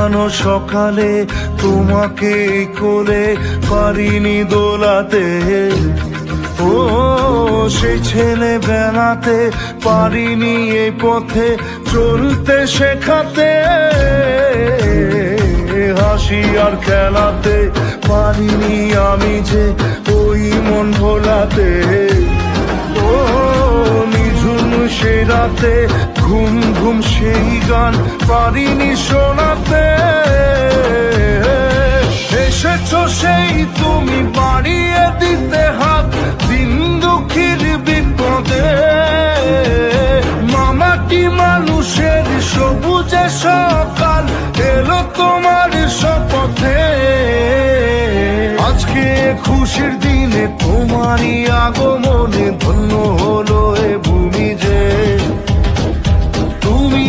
সাজানো সকালে তোমাকে কোলে পারিনি দোলাতে, ও সেই ছেলে বেলাতে পারিনি এই পথে চলতে শেখাতে, হাসি আর খেলাতে পারিনি আমি যে ওই মন ভোলাতে, ও নিঝুম সে রাতে ঘুম ঘুম সেই গান পারিনি শোনাতে, এসেছো সেই তুমি বাড়িয়ে দিতে হাত দিন দুঃখীর বিপদে, মামাটি মানুষের সবুজে সকাল এলো তোমার শপথে, আজকে খুশির দিনে তোমারই আগমনে ধন্য হলো এ ভূমি যে, তুমি